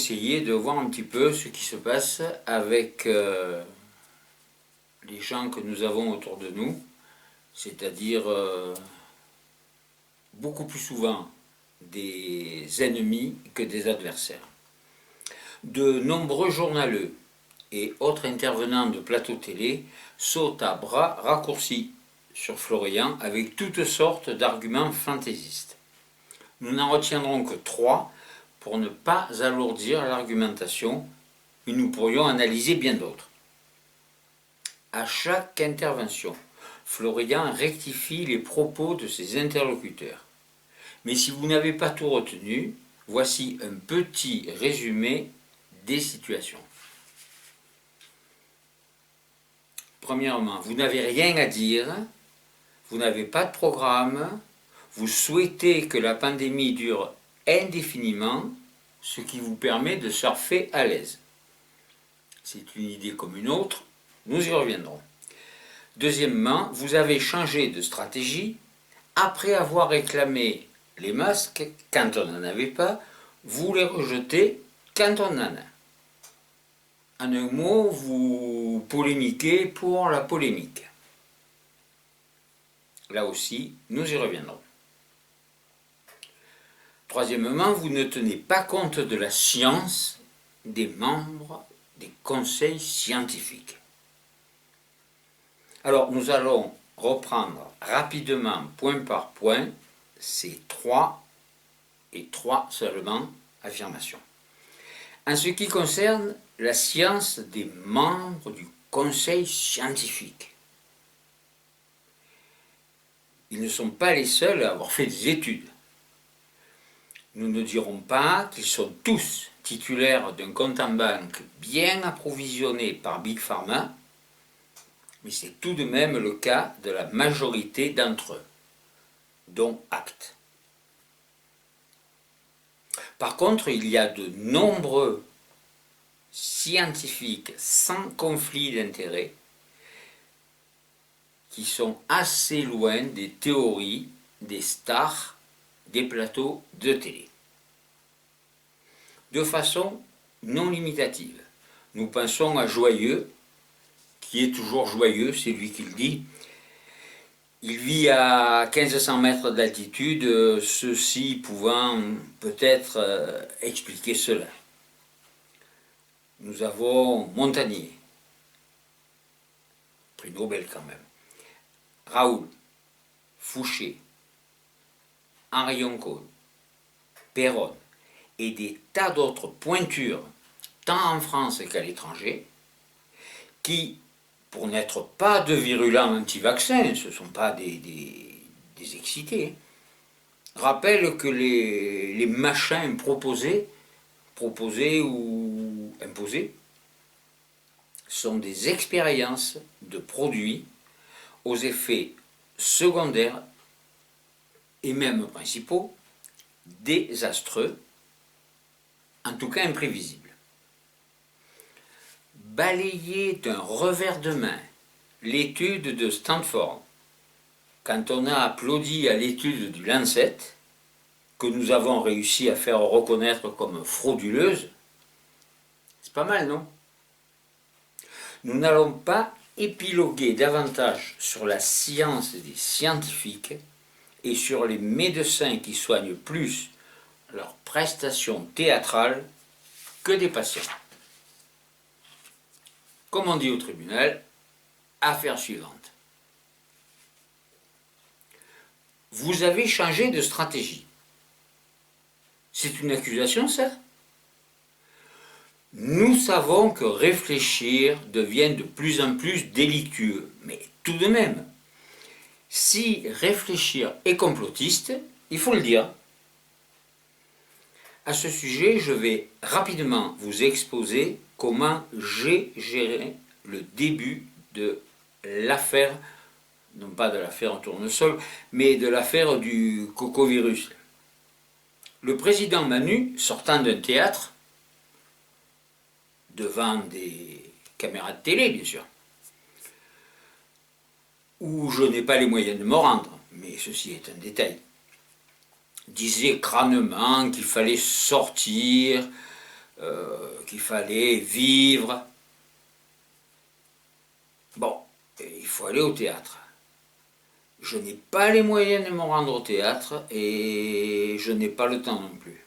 essayer de voir un petit peu ce qui se passe avec les gens que nous avons autour de nous, c'est-à-dire beaucoup plus souvent des ennemis que des adversaires. De nombreux journaleux et autres intervenants de plateaux télé sautent à bras raccourcis sur Florian avec toutes sortes d'arguments fantaisistes. Nous n'en retiendrons que 3 pour ne pas alourdir l'argumentation, mais nous pourrions analyser bien d'autres. À chaque intervention, Florian rectifie les propos de ses interlocuteurs. Mais si vous n'avez pas tout retenu, voici un petit résumé des situations. Premièrement, vous n'avez rien à dire, vous n'avez pas de programme, vous souhaitez que la pandémie dure indéfiniment, ce qui vous permet de surfer à l'aise. C'est une idée comme une autre, nous y reviendrons. Deuxièmement, vous avez changé de stratégie. Après avoir réclamé les masques quand on n'en avait pas, vous les rejetez quand on en a. En un mot, vous polémiquez pour la polémique. Là aussi, nous y reviendrons. Troisièmement, vous ne tenez pas compte de la science des membres des conseils scientifiques. Alors, nous allons reprendre rapidement, point par point, ces 3 seulement affirmations. En ce qui concerne la science des membres du conseil scientifique, ils ne sont pas les seuls à avoir fait des études. Nous ne dirons pas qu'ils sont tous titulaires d'un compte en banque bien approvisionné par Big Pharma, mais c'est tout de même le cas de la majorité d'entre eux, dont acte. Par contre, il y a de nombreux scientifiques sans conflit d'intérêt qui sont assez loin des théories des stars des plateaux de télé. De façon non limitative, nous pensons à Joyeux, qui est toujours joyeux, c'est lui qui le dit. Il vit à 1500 mètres d'altitude, ceci pouvant peut-être expliquer cela. Nous avons Montagnier, prix Nobel quand même, Raoul, Fouché, Henri Oncourt, Péronne et des tas d'autres pointures, tant en France qu'à l'étranger, qui, pour n'être pas de virulents anti-vaccins, ce ne sont pas des excités, rappellent que les machins proposés ou imposés sont des expériences de produits aux effets secondaires et même principaux désastreux, en tout cas imprévisibles. Balayer d'un revers de main l'étude de Stanford, quand on a applaudi à l'étude du Lancet, que nous avons réussi à faire reconnaître comme frauduleuse, c'est pas mal, non? Nous n'allons pas épiloguer davantage sur la science des scientifiques et sur les médecins qui soignent plus leurs prestations théâtrales que des patients. Comme on dit au tribunal, affaire suivante. Vous avez changé de stratégie. C'est une accusation, ça? Nous savons que réfléchir devient de plus en plus délictueux, mais tout de même, si réfléchir est complotiste, il faut le dire. À ce sujet, je vais rapidement vous exposer comment j'ai géré le début de l'affaire, non pas de l'affaire tournesol, mais de l'affaire du cocovirus. Le président Manu, sortant d'un théâtre, devant des caméras de télé, bien sûr, où je n'ai pas les moyens de me rendre, mais ceci est un détail, disait crânement qu'il fallait sortir qu'il fallait vivre. Bon, il faut aller au théâtre. Je n'ai pas les moyens de me rendre au théâtre et je n'ai pas le temps non plus.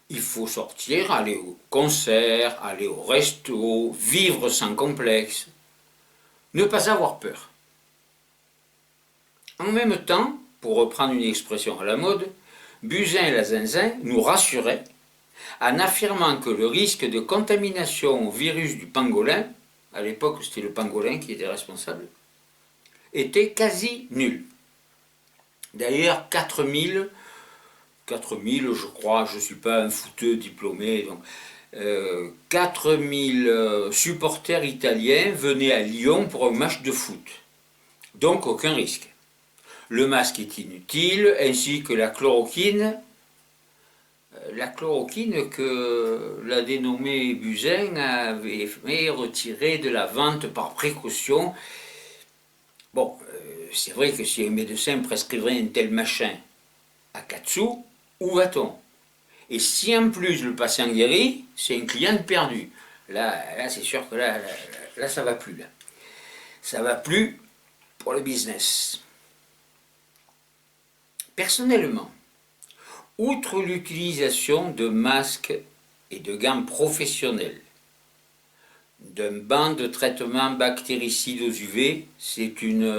Il faut sortir, aller au concert, aller au resto, vivre sans complexe, ne pas avoir peur. En même temps, pour reprendre une expression à la mode, Buzyn et la Zinzin nous rassuraient en affirmant que le risque de contamination au virus du pangolin, à l'époque c'était le pangolin qui était responsable, était quasi nul. D'ailleurs, 4000, je crois, je ne suis pas un fouteux diplômé, donc 4000 supporters italiens venaient à Lyon pour un match de foot. Donc aucun risque. Le masque est inutile, ainsi que la chloroquine que la dénommée Buzyn avait retirée de la vente par précaution. Bon, c'est vrai que si un médecin prescrivait un tel machin à 4 sous, où va-t-on? Et si en plus le patient guérit, c'est un client perdu. Là c'est sûr que là, ça va plus. Là. Ça va plus pour le business. Personnellement, outre l'utilisation de masques et de gants professionnels, d'un banc de traitement bactéricide aux UV, c'est une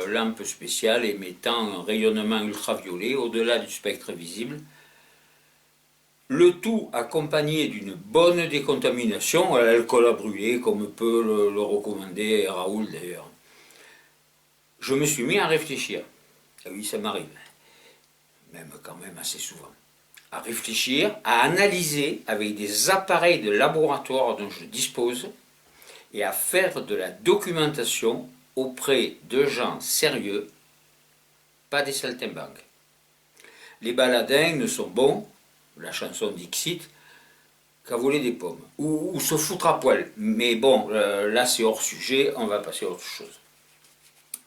lampe spéciale émettant un rayonnement ultraviolet au-delà du spectre visible, le tout accompagné d'une bonne décontamination à l'alcool à brûler, comme peut le recommander Raoul d'ailleurs. Je me suis mis à réfléchir. Ah oui, ça m'arrive, même quand même assez souvent. À réfléchir, à analyser avec des appareils de laboratoire dont je dispose et à faire de la documentation auprès de gens sérieux, pas des saltimbanques. Les baladins ne sont bons, la chanson Dixit, qu'à voler des pommes, ou se foutre à poil. Mais bon, là c'est hors sujet, on va passer à autre chose.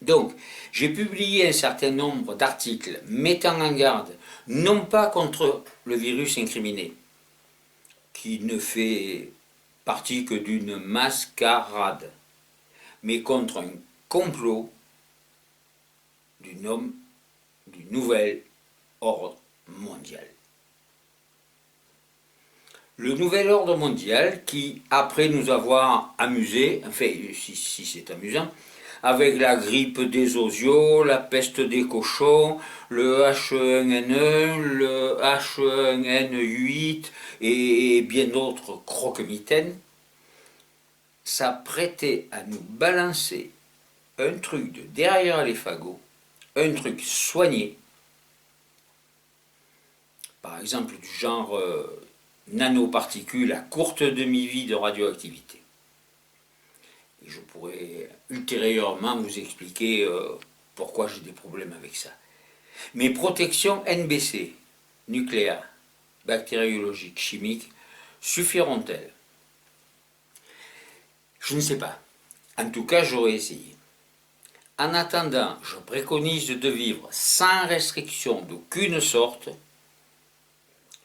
Donc, j'ai publié un certain nombre d'articles mettant en garde, non pas contre le virus incriminé, qui ne fait partie que d'une mascarade, mais contre un complot du nouvel ordre mondial. Le nouvel ordre mondial qui, après nous avoir amusés, enfin si c'est amusant, avec la grippe des osios, la peste des cochons, le H1N1, le H1N8 et bien d'autres croque-mitaines, s'apprêtait à nous balancer un truc de derrière les fagots, un truc soigné, par exemple du genre nanoparticules à courte demi-vie de radioactivité. Et je pourrais ultérieurement vous expliquer pourquoi j'ai des problèmes avec ça. Mes protections NBC, nucléaires, bactériologiques, chimiques, suffiront-elles? Je ne sais pas. En tout cas, j'aurais essayé. En attendant, je préconise de vivre sans restriction d'aucune sorte,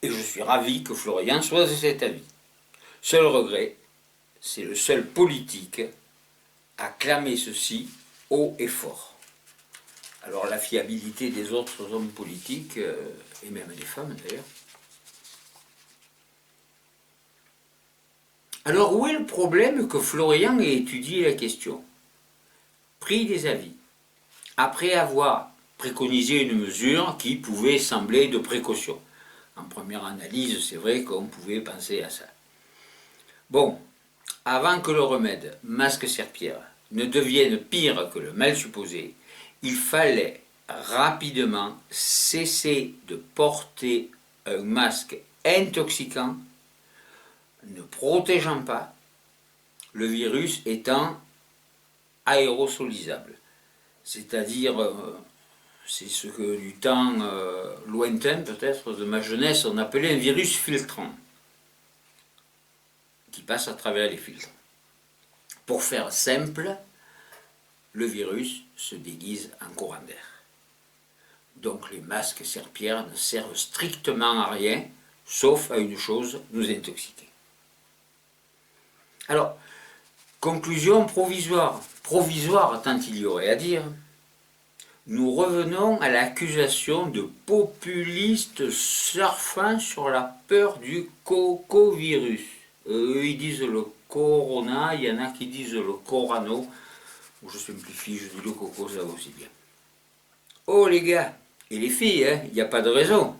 et je suis ravi que Florian soit de cet avis. Seul regret, c'est le seul politique à clamer ceci haut et fort. Alors la fiabilité des autres hommes politiques, et même des femmes d'ailleurs. Alors où est le problème que Florian ait étudié la question, pris des avis, après avoir préconisé une mesure qui pouvait sembler de précaution? En première analyse, c'est vrai qu'on pouvait penser à ça. Bon, avant que le remède masque-serpillère ne devienne pire que le mal supposé, il fallait rapidement cesser de porter un masque intoxicant, ne protégeant pas, le virus étant aérosolisable. C'est-à-dire, c'est ce que du temps lointain peut-être de ma jeunesse on appelait un virus filtrant, qui passe à travers les filtres. Pour faire simple, le virus se déguise en courant d'air. Donc les masques serpillères ne servent strictement à rien, sauf à une chose, nous intoxiquer. Alors, conclusion provisoire, provisoire tant il y aurait à dire, nous revenons à l'accusation de populistes surfant sur la peur du cocovirus. Eux, ils disent le corona, il y en a qui disent le corano. Je simplifie, je dis le coco, ça va aussi bien. Oh les gars, et les filles, hein, il n'y a pas de raison.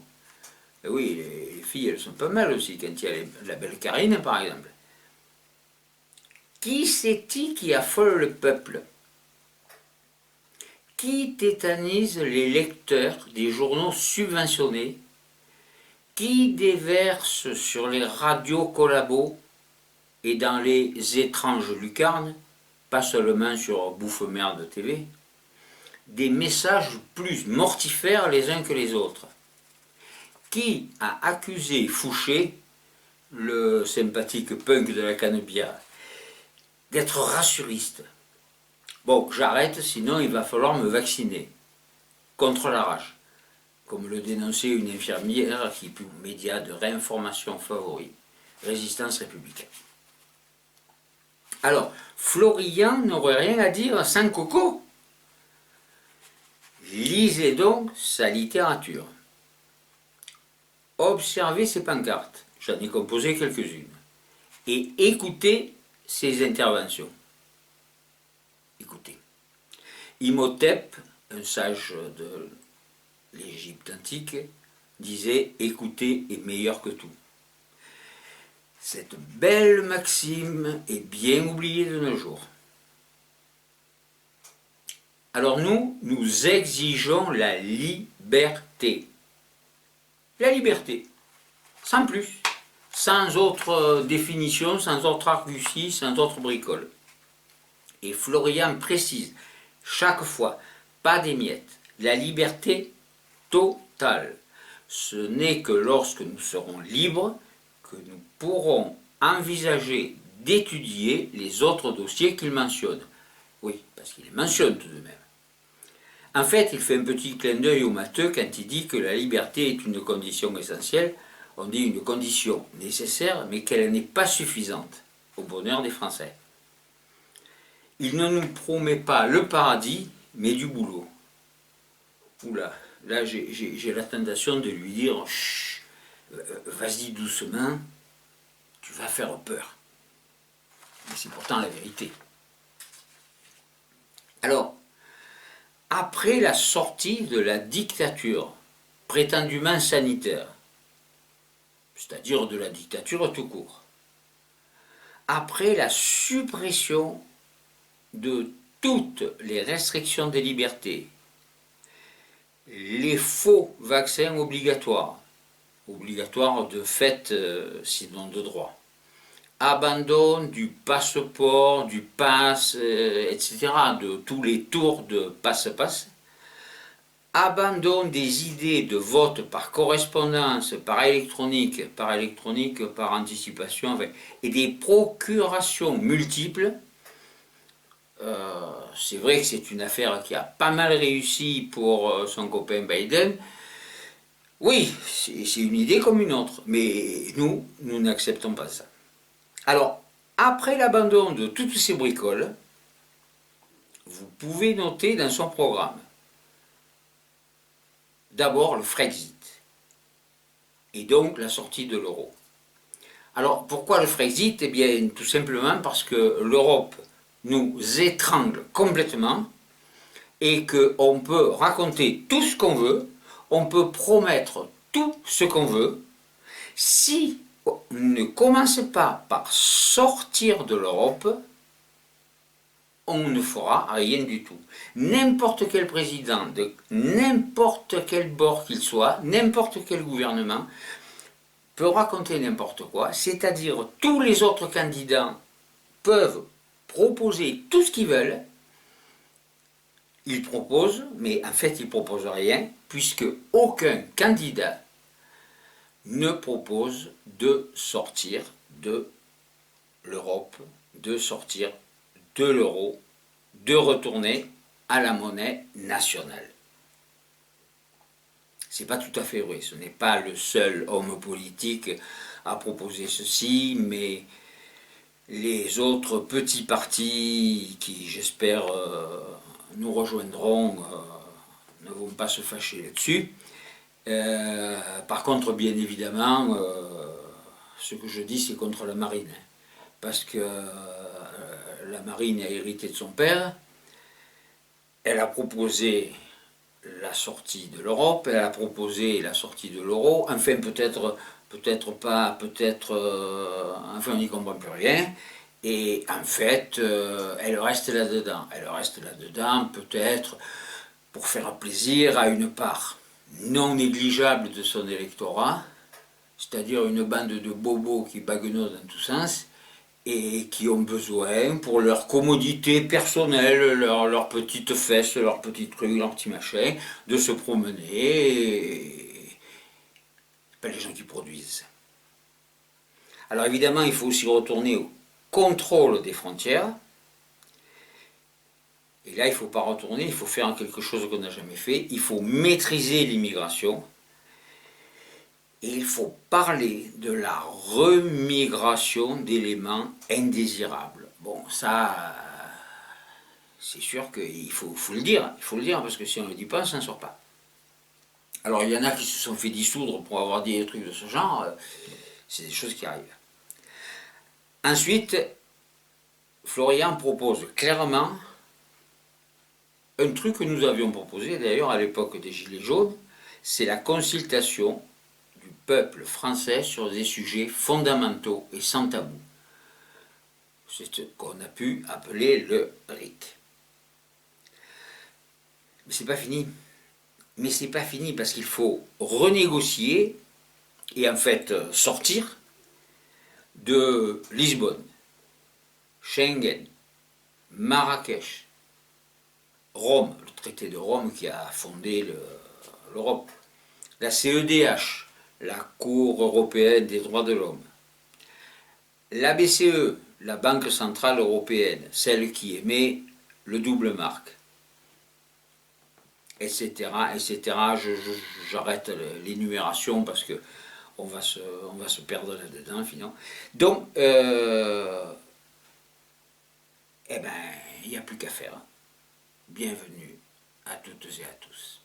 Et oui, les filles, elles sont pas mal aussi, quand il y a la belle Karine, par exemple. Qui c'est-il qui affole le peuple? Qui tétanise les lecteurs des journaux subventionnés? Qui déverse sur les radios collabos et dans les étranges lucarnes, pas seulement sur Bouffe-Merde TV, des messages plus mortifères les uns que les autres? Qui a accusé Fouché, le sympathique punk de la Canebière, d'être rassuriste? Bon, j'arrête, sinon il va falloir me vacciner contre la rage, comme le dénonçait une infirmière qui publie média de réinformation favori, Résistance républicaine. Alors, Florian n'aurait rien à dire sans Coco. Lisez donc sa littérature. Observez ses pancartes, j'en ai composé quelques-unes, et écoutez ses interventions. Écoutez. Imhotep, un sage de l'Égypte antique, disait « écouter est meilleur que tout ». Cette belle maxime est bien oubliée de nos jours. Alors nous exigeons la liberté. La liberté, sans plus, sans autre définition, sans autre argutie, sans autre bricole. Et Florian précise, chaque fois, pas des miettes, la liberté totale. Ce n'est que lorsque nous serons libres que nous pourrons envisager d'étudier les autres dossiers qu'il mentionne. Oui, parce qu'il les mentionne tout de même. En fait, il fait un petit clin d'œil au matheux quand il dit que la liberté est une condition essentielle. On dit une condition nécessaire, mais qu'elle n'est pas suffisante au bonheur des Français. Il ne nous promet pas le paradis, mais du boulot. Oula, là j'ai la tentation de lui dire « Chut, vas-y doucement, tu vas faire peur. » Mais c'est pourtant la vérité. Alors, après la sortie de la dictature prétendument sanitaire, c'est-à-dire de la dictature tout court, après la suppression de toutes les restrictions des libertés, les faux vaccins obligatoires de fait sinon de droit, abandon du passeport, du pass, etc., de tous les tours de passe-passe, abandon des idées de vote par correspondance, par électronique, par anticipation, et des procurations multiples. C'est vrai que c'est une affaire qui a pas mal réussi pour son copain Biden. Oui, c'est une idée comme une autre, mais nous n'acceptons pas ça. Alors, après l'abandon de toutes ces bricoles, vous pouvez noter dans son programme d'abord le Frexit, et donc la sortie de l'euro. Alors, pourquoi le Frexit? Eh bien, tout simplement parce que l'Europe nous étrangle complètement et qu'on peut raconter tout ce qu'on veut, on peut promettre tout ce qu'on veut. Si on ne commence pas par sortir de l'Europe, on ne fera rien du tout. N'importe quel président, de n'importe quel bord qu'il soit, n'importe quel gouvernement, peut raconter n'importe quoi, c'est-à-dire tous les autres candidats peuvent proposer tout ce qu'ils veulent. Ils proposent, mais en fait ils ne proposent rien, puisque aucun candidat ne propose de sortir de l'Europe, de sortir de l'euro, de retourner à la monnaie nationale. C'est pas tout à fait vrai. Ce n'est pas le seul homme politique à proposer ceci, mais les autres petits partis qui, j'espère, nous rejoindront ne vont pas se fâcher là-dessus. Par contre, bien évidemment, ce que je dis, c'est contre la marine. Parce que la marine a hérité de son père. Elle a proposé la sortie de l'Europe, elle a proposé la sortie de l'euro, enfin peut-être pas, enfin on n'y comprend plus rien, et en fait elle reste là-dedans. Elle reste là-dedans peut-être pour faire plaisir à une part non négligeable de son électorat, c'est-à-dire une bande de bobos qui baguenaudent dans tous sens, et qui ont besoin, pour leur commodité personnelle, leurs petites fesses, leurs petits trucs, leurs petits machins, de se promener. Et pas les gens qui produisent. Alors évidemment, il faut aussi retourner au contrôle des frontières. Et là, il ne faut pas retourner, il faut faire quelque chose qu'on n'a jamais fait. Il faut maîtriser l'immigration. Et il faut parler de la remigration d'éléments indésirables. Bon, ça, c'est sûr qu'il faut le dire. Il faut le dire, parce que si on ne le dit pas, on ne s'en sort pas. Alors, il y en a qui se sont fait dissoudre pour avoir dit des trucs de ce genre. C'est des choses qui arrivent. Ensuite, Florian propose clairement un truc que nous avions proposé, d'ailleurs, à l'époque des Gilets jaunes, c'est la consultation du peuple français sur des sujets fondamentaux et sans tabou. C'est ce qu'on a pu appeler le RIC. Mais c'est pas fini. Mais c'est pas fini parce qu'il faut renégocier et en fait sortir de Lisbonne, Schengen, Marrakech, Rome, le traité de Rome qui a fondé l'Europe, la CEDH, la Cour européenne des droits de l'homme, la BCE, la Banque centrale européenne, celle qui émet le double marque, etc., etc. J'arrête l'énumération parce que on va se perdre là-dedans, finalement. Donc, eh ben, il n'y a plus qu'à faire. Bienvenue à toutes et à tous.